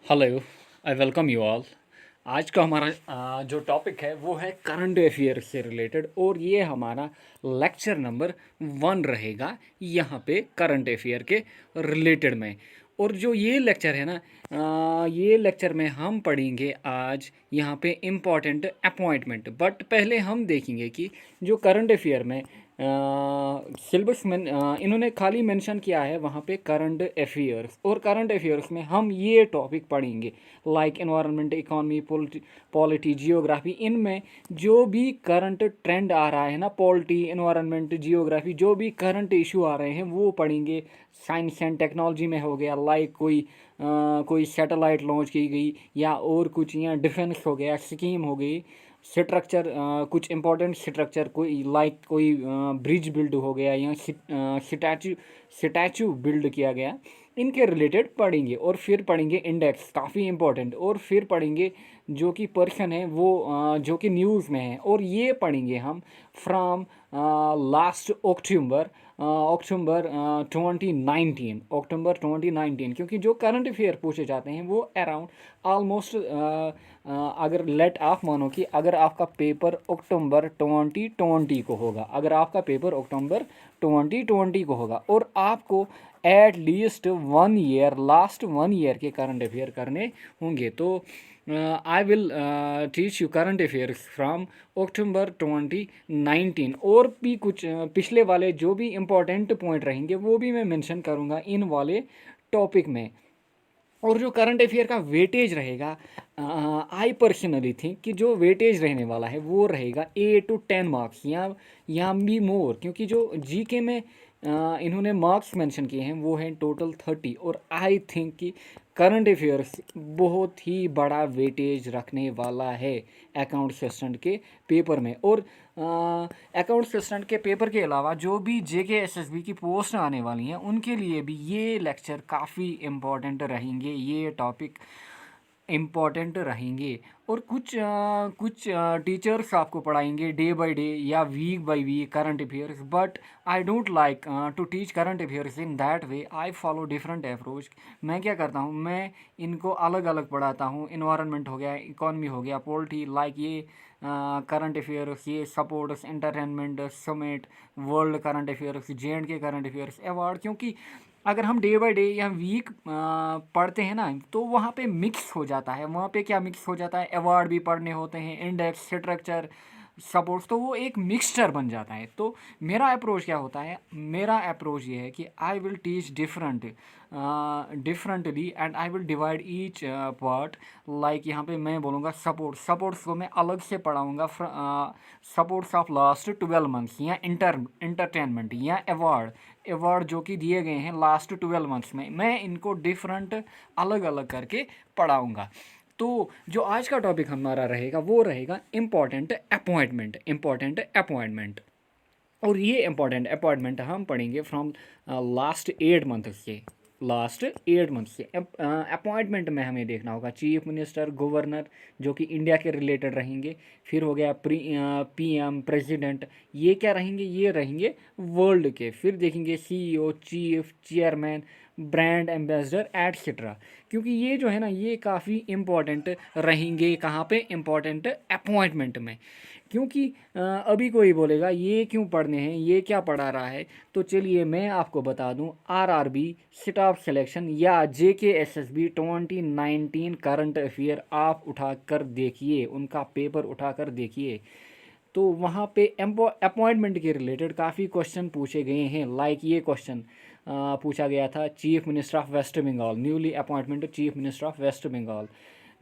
Hello, I welcome you all. आज का हमारा जो टॉपिक है वो है करंट अफेयर से रिलेटेड, और ये हमारा लेक्चर नंबर 1 रहेगा यहाँ पे करंट अफेयर के रिलेटेड में। और जो ये लेक्चर है ना, ये लेक्चर में हम पढ़ेंगे आज यहाँ पे इम्पॉर्टेंट अपॉइंटमेंट। बट पहले हम देखेंगे कि जो करंट अफेयर में सिलेबस में इन्होंने खाली मेंशन किया है वहाँ पे करंट अफेयर्स, और करंट अफेयर्स में हम ये टॉपिक पढ़ेंगे like environment, economy, polity, geography. इनमें जो भी करंट ट्रेंड आ रहा है ना, पॉलिटी, एनवायरनमेंट, जियोग्राफी, जो भी करंट इशू आ रहे हैं वो पढ़ेंगे। साइंस एंड टेक्नोलॉजी में हो गया, लाइक कोई सैटेलाइट लॉन्च की गई, या और कुछ, या डिफेंस हो गया, स्कीम हो गई, स्ट्रक्चर, कुछ इंपॉर्टेंट स्ट्रक्चर, कोई ब्रिज बिल्ड हो गया, या स्टैचू बिल्ड किया गया, इनके रिलेटेड पढ़ेंगे। और फिर पढ़ेंगे इंडेक्स, काफ़ी इंपॉर्टेंट। और फिर पढ़ेंगे जो कि पर्सन है वो जो कि न्यूज़ में है, और ये पढ़ेंगे हम फ्रॉम लास्ट अक्टूबर 2019, क्योंकि जो करंट अफेयर पूछे जाते हैं वो अराउंड ऑलमोस्ट, अगर लेट आप मानो कि अगर आपका पेपर अक्टूबर 2020 को होगा, अगर आपका पेपर अक्टूबर 2020 को होगा, और आपको at least 1 year, last 1 year के करंट अफेयर करने होंगे, तो I will teach you current affairs from October 2019। और भी कुछ पिछले वाले जो भी इम्पोर्टेंट पॉइंट रहेंगे वो भी मैं मेंशन करूँगा इन वाले टॉपिक में। और जो करंट अफेयर का वेटेज रहेगा, आई पर्सनली थिंक कि जो वेटेज रहने वाला है वो रहेगा 8 to 10 मार्क्स, या भी मोर, क्योंकि जो जीके में इन्होंने मार्क्स मेंशन किए हैं वो हैं टोटल 30। और आई थिंक कि करंट अफेयर्स बहुत ही बड़ा वेटेज रखने वाला है अकाउंट असिस्टेंट के पेपर में। और अकाउंट असिस्टेंट के पेपर के अलावा जो भी जेके एसएसबी की पोस्ट आने वाली हैं उनके लिए भी ये लेक्चर काफ़ी इम्पोर्टेंट रहेंगे, ये टॉपिक इम्पॉर्टेंट रहेंगे। और कुछ टीचर्स आपको पढ़ाएंगे डे बाय डे या week by week current affairs, but I don't like to teach current affairs in that way. I follow different approach. मैं क्या करता हूँ, मैं इनको अलग अलग पढ़ाता हूँ। इन्वायरमेंट हो गया, इकोनॉमी हो गया, पॉलिटी, लाइक ये करंट अफेयर्स, ये supports, entertainment, summit, world current affairs, जे&के current affairs, award. क्योंकि अगर हम डे बाय डे या वीक पढ़ते हैं ना, तो वहाँ पे मिक्स हो जाता है। वहाँ पे क्या मिक्स हो जाता है, अवार्ड भी पढ़ने होते हैं, इंडेक्स, स्ट्रक्चर, सपोर्ट्स, तो वो एक मिक्सचर बन जाता है। तो मेरा अप्रोच क्या होता है, मेरा अप्रोच ये है कि I will teach differently, and I will divide each part. Like यहाँ पे मैं बोलूँगा सपोर्ट्स को मैं अलग से पढ़ाऊँगा, सपोर्ट्स ऑफ लास्ट 12 मंथ्स, या इंटरटेनमेंट, या अवार्ड जो कि दिए गए हैं लास्ट 12 मंथ्स में, मैं इनको डिफरेंट अलग अलग करके पढ़ाऊँगा। तो जो आज का टॉपिक हमारा रहेगा वो रहेगा इम्पॉर्टेंट अपॉइंटमेंट। और ये इम्पॉर्टेंट अपॉइंटमेंट हम पढ़ेंगे फ्रॉम लास्ट 8 मंथ से अपॉइंटमेंट में हमें देखना होगा चीफ मिनिस्टर, गवर्नर, जो कि इंडिया के रिलेटेड रहेंगे। फिर हो गया पीएम, प्रेसिडेंट, ये क्या रहेंगे, ये रहेंगे वर्ल्ड के। फिर देखेंगे CEO, chief, chairman, brand ambassador, etcetera. क्योंकि ये जो है ना, ये काफ़ी इम्पॉर्टेंट रहेंगे कहाँ पे, इम्पॉर्टेंट अपॉइंटमेंट में। क्योंकि अभी कोई बोलेगा ये क्यों पढ़ने हैं, ये क्या पढ़ा रहा है, तो चलिए मैं आपको बता दूं, आरआरबी, स्टाफ सिलेक्शन, या जेके एसएसबी 2019 करंट अफेयर आप उठा कर देखिए, उनका पेपर उठा कर देखिए, तो वहाँ पे अपॉइंटमेंट के रिलेटेड काफ़ी क्वेश्चन पूछे गए हैं। लाइक ये क्वेश्चन पूछा गया था, chief minister of West Bengal, newly appointment chief minister of West Bengal,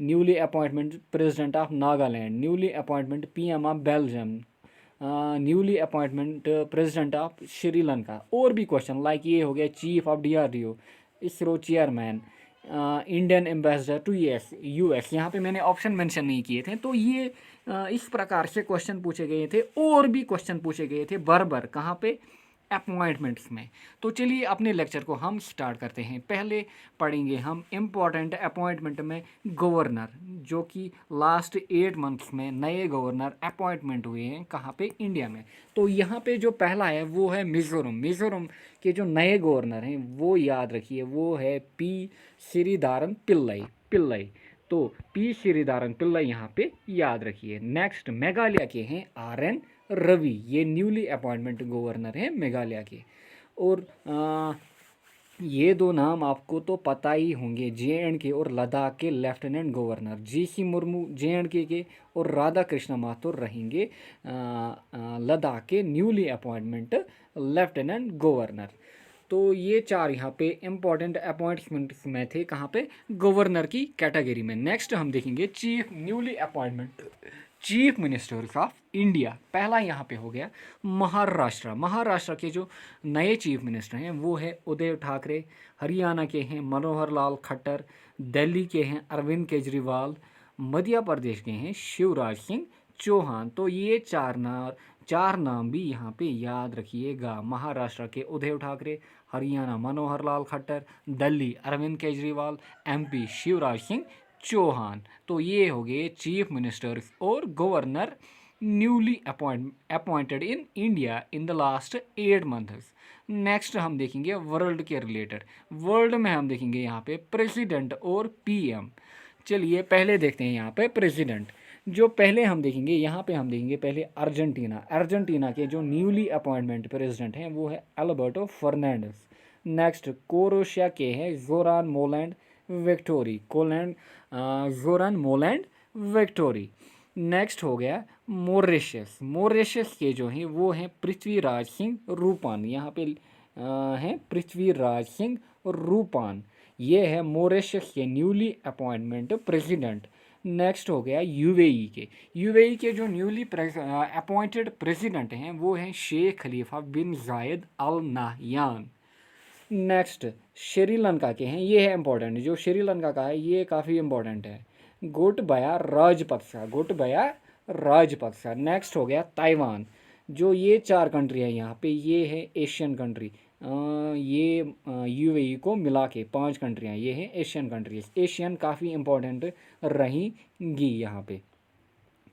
newly appointment president of Nagaland, newly appointment PM of Belgium, newly appointment president of Sri Lanka. और भी क्वेश्चन लाइक ये हो गया, chief of DRDO, ISRO chairman, Indian ambassador to US. यहाँ पे मैंने option mention नहीं किए थे। तो ये इस प्रकार से क्वेश्चन पूछे गए थे, और भी क्वेश्चन पूछे गए थे बरबर, कहाँ पे, अपॉइंटमेंट्स में। तो चलिए अपने लेक्चर को हम स्टार्ट करते हैं। पहले पढ़ेंगे हम इम्पॉर्टेंट अपॉइंटमेंट में गवर्नर, जो कि लास्ट 8 मंथ्स में नए गवर्नर अपॉइंटमेंट हुए हैं कहाँ पे, इंडिया में। तो यहाँ पे जो पहला है वो है मिज़ोरम के जो नए गवर्नर हैं वो याद रखिए, वो है पी श्रीधारन पिल्लई। पिल्लई। तो पी श्रीधारन पिल्लई यहाँ पे याद रखिए। नेक्स्ट मेघालय के हैं RN रवि, ये न्यूली अपॉइंटमेंट गवर्नर हैं मेघालय के। और ये दो नाम आपको तो पता ही होंगे, JNK और लद्दाख के lieutenant governor GC Murmu JNK के और राधा कृष्ण माथुर रहेंगे लद्दाख के न्यूली अपॉइंटमेंट लेफ्टिनेंट गवर्नर। तो ये चार यहाँ पे इम्पॉर्टेंट अपॉइंटमेंट्स में थे, कहाँ पे, गवर्नर की कैटेगरी में। नेक्स्ट हम देखेंगे chief newly appointment chief ministers of India. पहला यहाँ पे हो गया महाराष्ट्र। महाराष्ट्र के जो नए चीफ मिनिस्टर हैं वो है उदय ठाकरे, हरियाणा के हैं मनोहर लाल खट्टर, दिल्ली के हैं अरविंद केजरीवाल, मध्य प्रदेश के हैं शिवराज सिंह चौहान। तो ये चार नाम भी यहाँ पे याद रखिएगा। महाराष्ट्र के उद्धव ठाकरे, हरियाणा मनोहर लाल खट्टर, दिल्ली अरविंद केजरीवाल, MP शिवराज सिंह चौहान। तो ये हो गए चीफ मिनिस्टर्स और governor newly appointed in India in the last 8 months. Next हम देखेंगे वर्ल्ड के रिलेटेड। वर्ल्ड में हम देखेंगे यहाँ पे प्रेसिडेंट और PM। चलिए पहले देखते हैं यहाँ पे प्रेसिडेंट। जो पहले हम देखेंगे यहाँ पे हम देखेंगे पहले अर्जेंटीना के जो न्यूली अपॉइंटमेंट प्रेसिडेंट हैं वो है अल्बर्टो फर्नांडिस। नेक्स्ट क्रोएशिया के हैं जोरान मोलैंड विक्टोरी। नेक्स्ट हो गया मॉरिशस के जो हैं वो हैं पृथ्वीराज सिंह रूपान। यहाँ पे हैं पृथ्वीराज सिंह रूपान, ये है मॉरिशस के न्यूली अपॉइंटमेंट प्रेसिडेंट। नेक्स्ट हो गया यूएई के जो न्यूली अपॉइंटेड प्रेसिडेंट हैं वो हैं शेख खलीफा बिन जायद अल नाहयान। नेक्स्ट श्रीलंका के हैं, ये है इम्पोर्टेंट, जो श्रीलंका का है ये काफ़ी इम्पोर्टेंट है, गोटबाया राजपक्सा। नेक्स्ट हो गया ताइवान। जो ये 4 कंट्री है यहाँ पे ये है एशियन कंट्री, ये यूएई को मिला के 5 कंट्रियाँ ये हैं एशियन कंट्रीज। एशियन काफ़ी इम्पोर्टेंट रहेंगी यहाँ पे।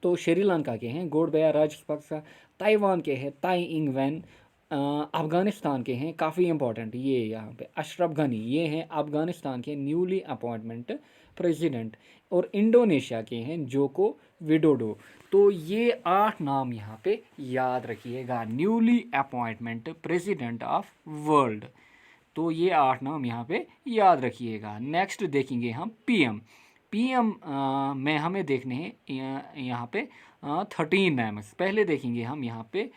तो श्रीलंका के हैं गोटबाया राजपक्सा, ताइवान के हैं ताई इंग वेन, अफ़गानिस्तान के हैं काफ़ी इम्पोर्टेंट ये यहाँ पे अशरफ गनी, ये हैं अफ़गानिस्तान के न्यूली अपॉइंटमेंट प्रेसिडेंट। और इंडोनेशिया के हैं जोको विडोडो। तो ये 8 नाम यहाँ पे याद रखिएगा, newly appointment president of world. तो ये 8 नाम यहाँ पे याद रखिएगा। नेक्स्ट देखेंगे हम PM में हमें देखने हैं यहाँ पे 13 नाम्स। पहले देखेंगे हम यहाँ पे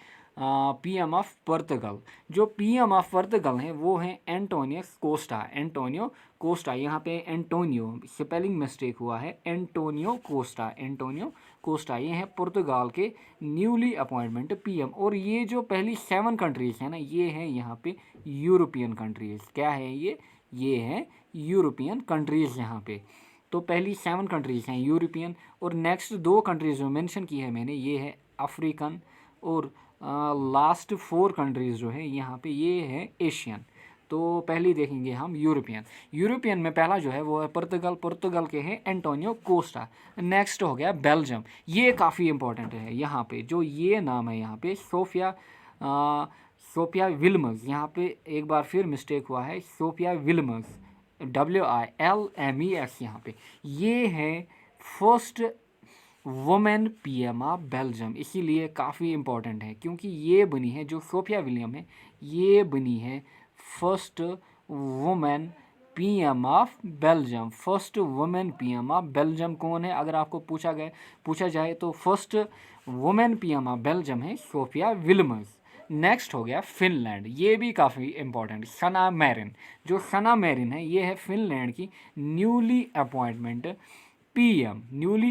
PM ऑफ पुर्तगाल। जो PM ऑफ पुर्तगाल हैं वो हैं एंटोनियो कोस्टा। यहाँ पे एंटोनियो स्पेलिंग मिस्टेक हुआ है, एंटोनियो कोस्टा ये हैं पुर्तगाल के न्यूली अपॉइंटमेंट PM। और ये जो पहली 7 कंट्रीज़ हैं ना ये हैं यहाँ पे यूरोपियन कंट्रीज़। क्या है ये हैं यूरोपियन कंट्रीज़ यहाँ पे। तो पहली 7 कंट्रीज़ हैं यूरोपियन। और नेक्स्ट 2 कंट्रीज़ जो मेंशन की है मैंने ये है अफ्रीकन, और लास्ट 4 कंट्रीज़ जो है यहाँ पे ये है एशियन। तो पहली देखेंगे हम यूरोपियन में पहला जो है वो है पुर्तगाल के हैं एंटोनियो कोस्टा। नेक्स्ट हो गया बेल्जियम, ये काफ़ी इंपॉर्टेंट है। यहाँ पे जो ये नाम है यहाँ पे सोफिया विल्मस, यहाँ पे एक बार फिर मिस्टेक हुआ है, सोफिया विल्मस WILMES। यहाँ पे ये है first women PM of Belgium, इसीलिए काफ़ी इम्पोर्टेंट है क्योंकि ये बनी है, जो सोफिया विलियम है ये बनी है first women PM of Belgium. First women PM of Belgium कौन है अगर आपको पूछा जाए तो first women PM of Belgium है सोफिया विल्मस। नेक्स्ट हो गया फिनलैंड, ये भी काफ़ी इम्पोर्टेंट, सना मैरिन। जो सना मैरिन है ये है फिनलैंड की न्यूली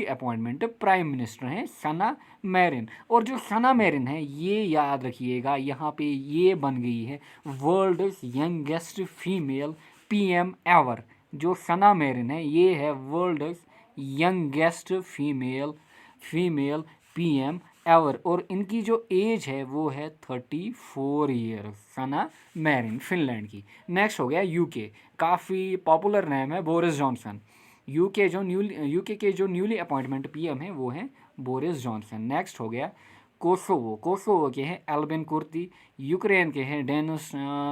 अपॉइंटमेंट प्राइम मिनिस्टर हैं सना मैरिन। और जो सना मैरिन है ये याद रखिएगा, यहाँ पे ये बन गई है world's youngest female PM ever. जो सना मैरिन है ये है world's youngest female PM ever. और इनकी जो एज है वो है 34 ईयर्स, सना मैरिन फिनलैंड की। नेक्स्ट हो गया UK, काफ़ी पॉपुलर नेम है बोरिस जॉनसन। यूके के जो न्यूली अपॉइंटमेंट PM है वो हैं बोरिस जॉनसन। नेक्स्ट हो गया कोसोवो, कोसोवो के हैं एल्बिन कुर्ती, यूक्रेन के हैं डेनिस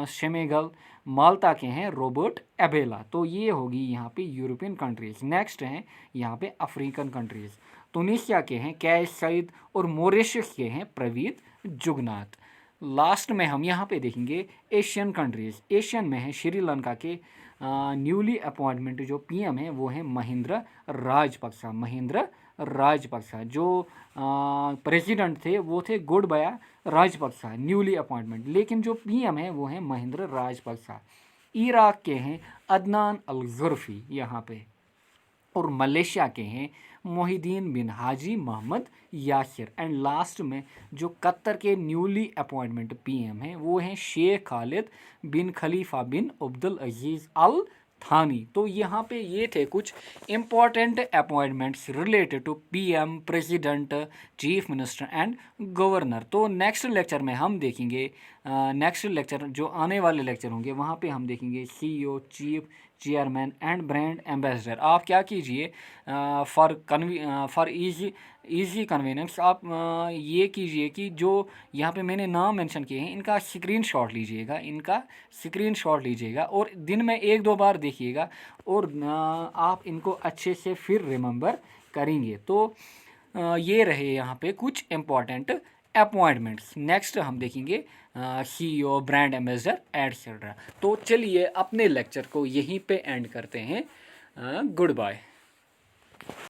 शेमेगल, माल्टा के हैं रॉबर्ट एबेला। तो ये होगी यहाँ पे यूरोपियन कंट्रीज़। नेक्स्ट हैं यहाँ पे अफ्रीकन कंट्रीज़। तुनिसिया के हैं कैश सईद और मॉरिशस के हैं प्रवीत जुगनाथ। लास्ट में हम यहाँ पे देखेंगे एशियन कंट्रीज़। एशियन में है श्रीलंका के न्यूली अपॉइंटमेंट जो पीएम है वो है महिंद्रा राजपक्सा। महिंद्रा राजपक्सा जो प्रेसिडेंट थे वो थे गोडबाया राजपक्सा, न्यूली अपॉइंटमेंट। लेकिन जो पीएम है वो है महिंद्रा राजपक्सा। इराक के हैं अदनान अल जुर्फी यहाँ पे। और मलेशिया के हैं मोहिद्दीन बिन हाजी मोहम्मद यासिर। एंड लास्ट में जो कतर के न्यूली अपॉइंटमेंट पीएम हैं वो हैं शेख खालिद बिन खलीफा बिन अब्दुल अजीज़ अल थानी। तो यहाँ पे ये थे कुछ important appointments related to PM, president, chief minister and governor. तो नेक्स्ट लेक्चर में हम देखेंगे, नेक्स्ट लेक्चर जो आने वाले लेक्चर होंगे वहाँ पे हम देखेंगे CEO, chief, chairman and brand ambassador. आप क्या कीजिए फॉर इजी कन्वीनियंस आप ये कीजिए कि जो यहाँ पे मैंने नाम मेंशन किए हैं इनका स्क्रीनशॉट लीजिएगा, इनका स्क्रीनशॉट लीजिएगा और दिन में 1-2 बार देखिएगा और आप इनको अच्छे से फिर रिमेंबर करेंगे। तो ये रहे यहाँ पे कुछ इम्पॉर्टेंट अपॉइंटमेंट्स। नेक्स्ट हम देखेंगे सीईओ, ब्रांड एम्बेसडर एटसेट्रा। तो चलिए अपने लेक्चर को यहीं पे एंड करते हैं। Good bye.